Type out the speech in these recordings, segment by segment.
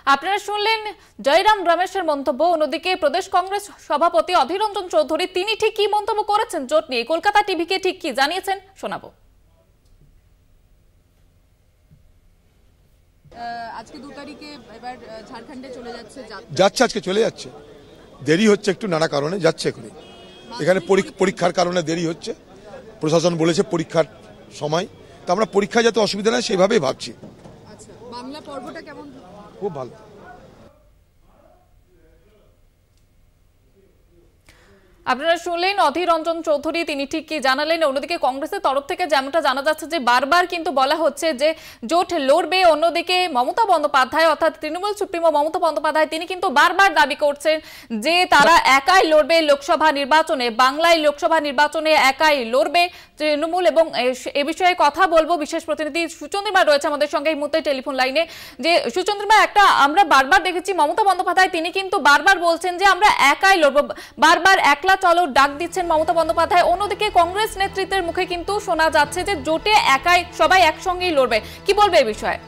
আপনারা শুনলেন জয়রাম রমেশের মন্তব্য। অন্যদিকে প্রদেশ কংগ্রেস সভাপতি অধীর রঞ্জন চৌধুরী তিনি ঠিক কি মন্তব্য করেছেন জোট নিয়ে, কলকাতা টিভিকে ঠিক কি জানিয়েছেন শোনাবো। আজকে 2 তারিখে এবার ঝাড়খণ্ডে চলে যাচ্ছে আজকে চলে যাচ্ছে, দেরি হচ্ছে একটু নানা কারণে যাচ্ছে। এখানে পরীক্ষার কারণে দেরি হচ্ছে, প্রশাসন বলেছে পরীক্ষার সময়, তো আমরা পরীক্ষা যাতে অসুবিধা না সেইভাবেই ভাবছি। আচ্ছা, বাংলা পর্বটা কেমন? খুব ভালো। আপনারা শুনলেন অধীর রঞ্জন চৌধুরী তিনি ঠিক কি জানালেন। অন্যদিকে কংগ্রেসের তরফ থেকে যেমনটা জানা যাচ্ছে যে বারবার কিন্তু বলা হচ্ছে যে জোট লড়বে। অন্যদিকে মমতা বন্দ্যোপাধ্যায় অর্থাৎ তৃণমূল সুপ্রিমো মমতা বন্দ্যোপাধ্যায় তিনি কিন্তু বারবার দাবি করছেন যে তারা একাই লড়বে লোকসভা নির্বাচনে, বাংলায় লোকসভা নির্বাচনে একাই লড়বে তৃণমূল। এবং এ বিষয়ে কথা বলবো, বিশেষ প্রতিনিধি সুচন্দ্রিমা রয়েছে আমাদের সঙ্গে এই মুহূর্তে টেলিফোন লাইনে। যে সুচন্দ্রিমা, আমরা বারবার দেখেছি মমতা বন্দ্যোপাধ্যায় তিনি কিন্তু বারবার বলছেন যে আমরা একাই লড়বো, বারবার একলা চলো ডাক দিচ্ছেন মমতা বন্দ্যোপাধ্যায়। অন্যদিকে কংগ্রেস নেতৃত্বের মুখে কিন্তু শোনা যাচ্ছে যে জোটে একাই সবাই একসঙ্গেই লড়বে। কি বলবে এই বিষয়ে?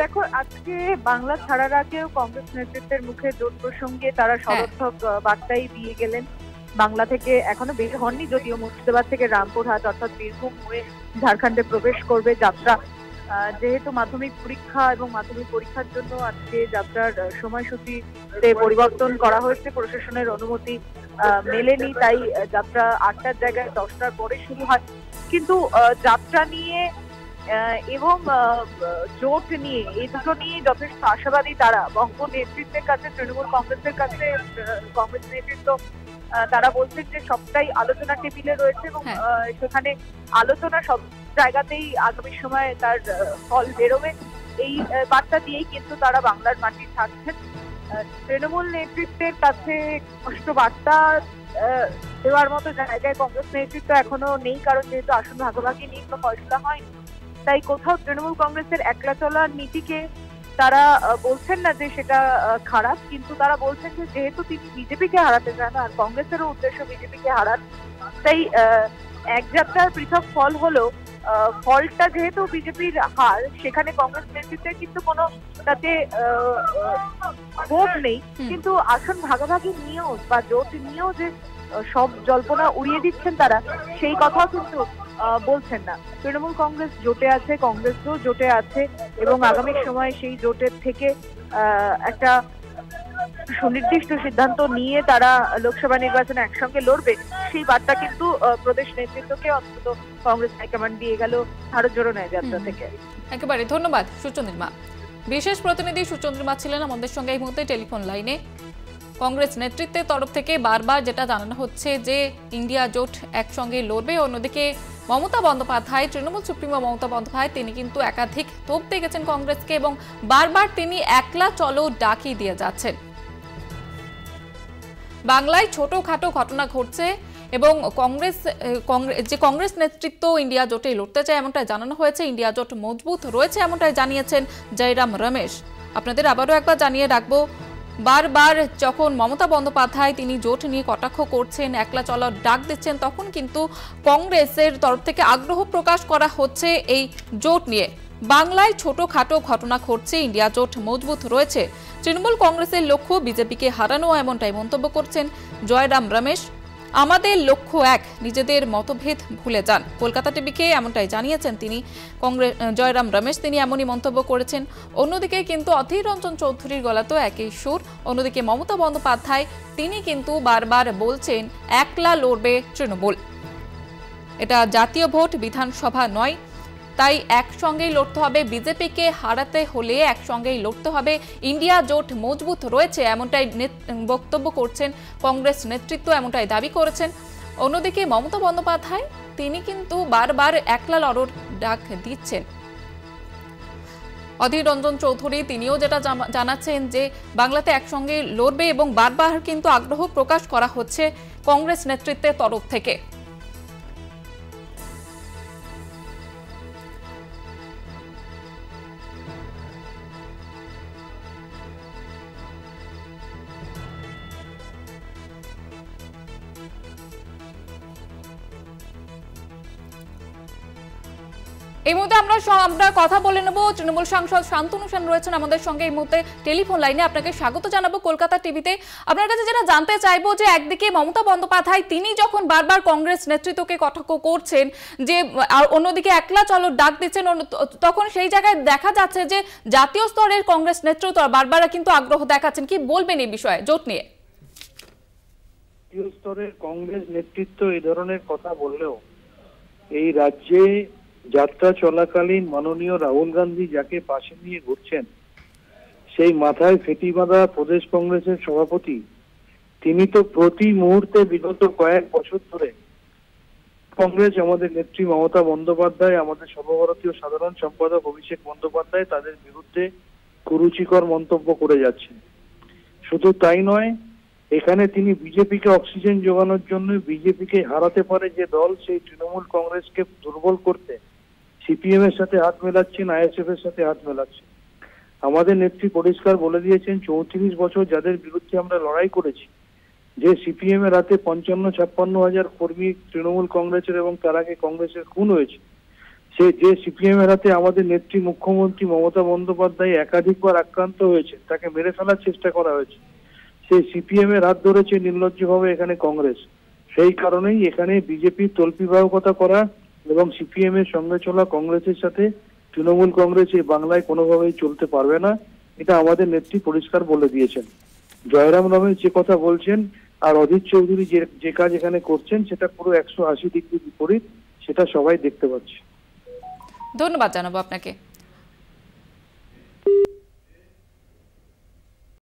দেখো, আজকে বাংলা ছাড়ার আগেও কংগ্রেস নেতৃত্বের মুখে জোট প্রসঙ্গে তারা সদর্থক বার্তাই দিয়ে গেলেন। বাংলা থেকে এখনো বের হননি, যদিও মুর্শিদাবাদ থেকে রামপুরহাট অর্থাৎ বীরভূম হয়ে ঝাড়খণ্ডে প্রবেশ করবে যাত্রা। যেহেতু মাধ্যমিক পরীক্ষা এবং মাধ্যমিক পরীক্ষার জন্য আজকে যাত্রার সময়সূচিতে পরিবর্তন করা হয়েছে, প্রশাসনের অনুমতি মেলেনি, তাই যাত্রা 8টার জায়গায় 10টার পরে শুরু হয়। কিন্তু যাত্রা নিয়ে এবং জোট নিয়ে, এই দুটো নিয়ে যথেষ্ট আশাবাদী তারা। বঙ্গ নেতৃত্বের কাছে, তৃণমূল কংগ্রেসের কাছে কংগ্রেস নেতৃত্ব তারা বলছেন যে সবটাই আলোচনা টেবিলে রয়েছে এবং সেখানে আলোচনা সব জায়গাতেই আগামী সময় তার ফল বেরোবে, এই বার্তা দিয়েই কিন্তু তারা বাংলার মাটি থাকছেন। তৃণমূল নেতৃত্বের কাছে স্পষ্ট বার্তা দেওয়ার মতো জায়গায় কংগ্রেস নেতৃত্ব এখনো নেই, কারণ যেহেতু আসন ভাগাভাগি নিয়ে কোনো ফয়সলা হয়নি, তাই কোথাও তৃণমূল কংগ্রেসের একলা চলার নীতিকে তারা বলছেন না যে সেটা খারাপ, কিন্তু তারা বলছেন যে যেহেতু তিনি বিজেপিকে হারাতে চান আর কংগ্রেসেরও উদ্দেশ্য বিজেপিকে হারান, তাই এক যাত্রার পৃথক ফল হলো ফলটা যেহেতু বিজেপির হার, সেখানে কংগ্রেস নেতৃত্বের কিন্তু কোনো তাতে ভোট নেই। কিন্তু আসন ভাগাভাগি নিয়েও বা জোট নিয়েও যে সব জল্পনা উড়িয়ে দিচ্ছেন তারা, সেই কথাও কিন্তু বলছেন না। তৃণমূল কংগ্রেস জোটে আছে, কংগ্রেসও জোটে আছে এবং আগামী সময়ে সেই জোটের থেকে একটা সুনির্দিষ্ট সিদ্ধান্ত নিয়ে তারা লোকসভা নির্বাচনে একসঙ্গে লড়বে, সেই বার্তা কিন্তু প্রদেশ নেতৃত্বকে অন্তত কংগ্রেস হাইকমান্ড দিয়ে গেল ভারত জোড়ো ন্যায় যাত্রা থেকে। একেবারে ধন্যবাদ সুচন্দ্রিমা। বিশেষ প্রতিনিধি সুচন্দ্রিমা ছিলেন আমাদের সঙ্গে এই মুহূর্তে টেলিফোন লাইনে। কংগ্রেস নেতৃত্বের তরফ থেকে বারবার যেটা জানানো হচ্ছে যে ইন্ডিয়া জোট একসঙ্গে লড়বে। অন্যদিকে মমতা বন্দ্যোপাধ্যায়, তৃণমূল সুপ্রিমো মমতা বন্দ্যোপাধ্যায় তিনি কিন্তু একাধিক তোপ দিয়ে গেছেন কংগ্রেসকে এবং বারবার তিনি একলা চলো ডাকি দিয়ে যাচ্ছেন। বাংলায় ছোটখাটো ঘটনা ঘটছে এবং কংগ্রেস নেতৃত্ব ইন্ডিয়া জোটে লড়তে চায় এমনটাই জানানো হয়েছে। ইন্ডিয়া জোট মজবুত রয়েছে এমনটাই জানিয়েছেন জয়রাম রমেশ। আপনাদের আবারও একবার জানিয়ে রাখবো, বারবার যখন মমতা বন্দ্যোপাধ্যায় তিনি জোট নিয়ে কটাক্ষ করছেন, একলা চলার ডাক দিচ্ছেন, তখন কিন্তু কংগ্রেসের তরফ থেকে আগ্রহ প্রকাশ করা হচ্ছে এই জোট নিয়ে। বাংলায় ছোটখাটো ঘটনা ঘটছে, ইন্ডিয়া জোট মজবুত রয়েছে। তৃণমূল কংগ্রেসের লক্ষ্য বিজেপিকে হারানো, এমনটাই মন্তব্য করছেন জয়রাম রমেশ। আমাদের লক্ষ্য এক, নিজেদের মতভেদ ভুলে যান। কলকাতা টিভিকে এমনটাই জানিয়েছেন তিনি জয়রাম রমেশ, তিনি এমনই মন্তব্য করেছেন। অন্যদিকে কিন্তু অধীর রঞ্জন চৌধুরীর গলাতেও একই সুর। অন্যদিকে মমতা বন্দ্যোপাধ্যায় তিনি কিন্তু বারবার বলছেন একলা লড়বে তৃণমূল, এটা জাতীয় ভোট, বিধানসভা নয়, তাই একসঙ্গেই লড়তে হবে, বিজেপিকে হারাতে হলে একসঙ্গেই লড়তে হবে, ইন্ডিয়া জোট মজবুত রয়েছে এমনটাই বক্তব্য করছেন কংগ্রেস নেতৃত্ব, এমনটাই দাবি করেছেন। অন্যদিকে মমতা বন্দ্যোপাধ্যায় তিনি কিন্তু বারবার একলা লড়ার ডাক দিচ্ছেন। অধীর রঞ্জন চৌধুরী তিনিও যেটা জানাচ্ছেন যে বাংলাতে একসঙ্গে লড়বে এবং বারবার কিন্তু আগ্রহ প্রকাশ করা হচ্ছে কংগ্রেস নেতৃত্বের তরফ থেকে। এই মুহূর্তে আমরা কথা বলে নেব। তৃণমূল সাংসদ শান্তনু সেন রয়েছেন আমাদের সঙ্গে এই মুহূর্তে টেলিফোন লাইনে। আপনাকে স্বাগত জানাবো কলকাতা টিভিতে। আপনার কাছে যেটা জানতে চাইবো যে একদিকে মমতা বন্দ্যোপাধ্যায় তিনি যখন বারবার কংগ্রেস নেতৃত্বকে কটাক্ষ করছেন যে আর অন্যদিকে একলা চলো ডাক দিচ্ছেন, তখন সেই জায়গায় দেখা যাচ্ছে যে জাতীয় স্তরের কংগ্রেস নেতৃত্ব বারবার কিন্তু আগ্রহ দেখাচ্ছেন। কি বলবেন এই বিষয়ে জোট নিয়ে? জাতীয় স্তরের কংগ্রেস নেতৃত্ব এই ধরনের কথা বললেও এই রাজ্যে যাত্রা চলাকালীন মাননীয় রাহুল গান্ধী যাকে পাশে নিয়ে ঘুরছেন, সেই মাথায় ফেটি বাঁধা প্রদেশ কংগ্রেসের সভাপতি, তিনি তো প্রতি মুহূর্তে বিগত কয়েক বছর ধরে কংগ্রেস, আমাদের নেত্রী মমতা বন্দ্যোপাধ্যায়, আমাদের সর্বভারতীয় সাধারণ সম্পাদক অভিষেক বন্দ্যোপাধ্যায় তাদের বিরুদ্ধে কুরুচিকর মন্তব্য করে যাচ্ছেন। শুধু তাই নয়, এখানে তিনি বিজেপিকে অক্সিজেন যোগানোর জন্য বিজেপিকে হারাতে পারে যে দল, সেই তৃণমূল কংগ্রেসকে দুর্বল করতে সিপিএম এর সাথে হাত মেলাচ্ছেন, আইএসএফ এর সাথে হাত মেলাচ্ছেন। আমাদের নেত্রী পরিষ্কার বলে দিয়েছেন 34 বছর যাদের বিরুদ্ধে আমরা লড়াই করেছি, যে সিপিএম এর হাতে 55-56 হাজার কর্মী তৃণমূল কংগ্রেসের এবং তার আগে কংগ্রেসের খুন হয়েছে, সে যে সিপিএম এর হাতে আমাদের নেত্রী মুখ্যমন্ত্রী মমতা বন্দ্যোপাধ্যায় একাধিকবার আক্রান্ত হয়েছে, তাকে মেরে ফেলার চেষ্টা করা হয়েছে, সেই সিপিএম এর হাত ধরেছে নির্লজ্জভাবে এখানে কংগ্রেস। সেই কারণেই এখানে বিজেপির তল্পিবাহকতা করা এবং সিপিএম এর সঙ্গে চলা কংগ্রেসের সাথে তৃণমূল কংগ্রেস এই বাংলায় কোনোভাবেই চলতে পারবে না, এটা আমাদের নেত্রী পরিষ্কার বলে দিয়েছেন। জয়রাম রমেশ যে কথা বলছেন আর অধীর চৌধুরী যে কাজ এখানে করছেন, সেটা পুরো 180 ডিগ্রি বিপরীত, সেটা সবাই দেখতে পাচ্ছে। ধন্যবাদ জানাবো আপনাকে।